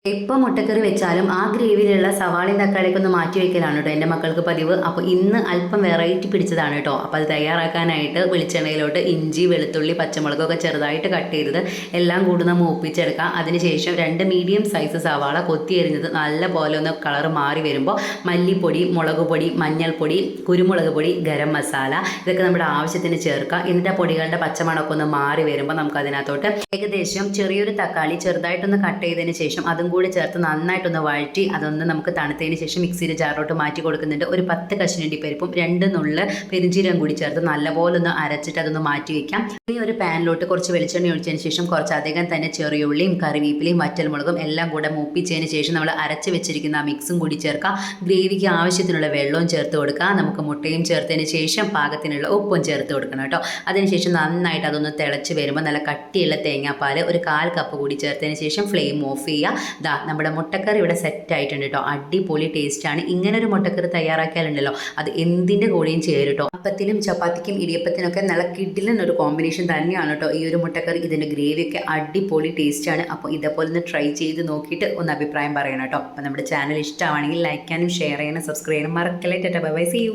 എപ്പോൾ മുട്ടക്കറി വെച്ചാലും ആ ഗ്രേവിയിലുള്ള സവാളയും തക്കാളിയൊക്കെ ഒന്ന് മാറ്റി വെക്കലാണ് കേട്ടോ എൻ്റെ മക്കൾക്ക് പതിവ്. അപ്പോൾ ഇന്ന് അല്പം വെറൈറ്റി പിടിച്ചതാണ് കേട്ടോ. അപ്പോൾ അത് തയ്യാറാക്കാനായിട്ട് വെളിച്ചെണ്ണയിലോട്ട് ഇഞ്ചി, വെളുത്തുള്ളി, പച്ചമുളകൊക്കെ ചെറുതായിട്ട് കട്ട് ചെയ്തത് എല്ലാം കൂടുന്ന മൂപ്പിച്ചെടുക്കാം. അതിനുശേഷം 2 മീഡിയം സൈസ് സവാള കൊത്തി എറിഞ്ഞത് നല്ല പോലെ ഒന്ന് കളർ മാറി വരുമ്പോൾ മല്ലിപ്പൊടി, മുളക് പൊടി, മഞ്ഞൾപ്പൊടി, കുരുമുളക് പൊടി, ഗരം മസാല ഇതൊക്കെ നമ്മുടെ ആവശ്യത്തിന് ചേർക്കാം. എന്നിട്ട് ആ പൊടികളുടെ പച്ചമണമൊക്കെ ഒന്ന് മാറി വരുമ്പോൾ നമുക്ക് അതിനകത്തോട്ട് ഏകദേശം ചെറിയൊരു തക്കാളി ചെറുതായിട്ടൊന്ന് കട്ട് ചെയ്തതിന് ശേഷം അതും കൂടി ചേർത്ത് നന്നായിട്ടൊന്ന് വഴറ്റി അതൊന്ന് നമുക്ക് തണുത്തതിന് ശേഷം മിക്സിയുടെ ജാറിലോട്ട് മാറ്റി കൊടുക്കുന്നുണ്ട്. ഒരു 10 കശുവണ്ടി പരിപ്പും 2 നുള്ള് പെരുംജീരകം കൂടി ചേർത്ത് നല്ലപോലെ ഒന്ന് അരച്ചിട്ട് അതൊന്ന് മാറ്റി വെക്കാം. ഇനി ഒരു പാനിലോട്ട് കുറച്ച് വെളിച്ചെണ്ണ ഒഴിച്ചതിന് ശേഷം കുറച്ചധികം തന്നെ ചെറിയുള്ളിയും കറിവേപ്പിലയും വറ്റൽമുളകും എല്ലാം കൂടെ മൂപ്പിച്ചതിന് ശേഷം നമ്മൾ അരച്ച് വെച്ചിരിക്കുന്ന ആ മിക്സും കൂടി ചേർക്കാം. ഗ്രേവിക്ക് ആവശ്യത്തിനുള്ള വെള്ളവും ചേർത്ത് കൊടുക്കുക. നമുക്ക് മുട്ടയും ചേർത്തതിന് ശേഷം പാകത്തിനുള്ള ഉപ്പും ചേർത്ത് കൊടുക്കണം കേട്ടോ. അതിനുശേഷം നന്നായിട്ട് അതൊന്ന് തിളച്ച് വരുമ്പോൾ നല്ല കട്ടിയുള്ള തേങ്ങാപ്പാൽ ഒരു 1/4 കപ്പ് കൂടി ചേർത്തതിന് ശേഷം ഫ്ലെയിം ഓഫ് ചെയ്യുക. നമ്മുടെ മുട്ടക്കറി ഇവിടെ സെറ്റ് ആയിട്ടുണ്ട് കേട്ടോ. അടിപൊളി ടേസ്റ്റാണ്. ഇങ്ങനെ ഒരു മുട്ടക്കറി തയ്യാറാക്കിയാലുണ്ടല്ലോ അത് എന്തിൻ്റെ കൂടെയും ചേരും കേട്ടോ. അപ്പത്തിനും ചപ്പാത്തിക്കും ഇടിയപ്പത്തിനൊക്കെ നല്ല കിഡിലൻ ഒരു കോമ്പിനേഷൻ തന്നെയാണ് കേട്ടോ ഈ ഒരു മുട്ടക്കറി. ഇതിൻ്റെ ഗ്രേവിയൊക്കെ അടിപൊളി ടേസ്റ്റാണ്. അപ്പോൾ ഇതേപോലെ ഒന്ന് ട്രൈ ചെയ്ത് നോക്കിയിട്ട് ഒന്ന് അഭിപ്രായം പറയണം കേട്ടോ. അപ്പോൾ നമ്മുടെ ചാനൽ ഇഷ്ടമാണെങ്കിൽ ലൈക്ക് ചെയ്യാനും ഷെയർ ചെയ്യാനും സബ്സ്ക്രൈബ് ചെയ്യാനും മറക്കല്ലേ. Tata bye bye, see U.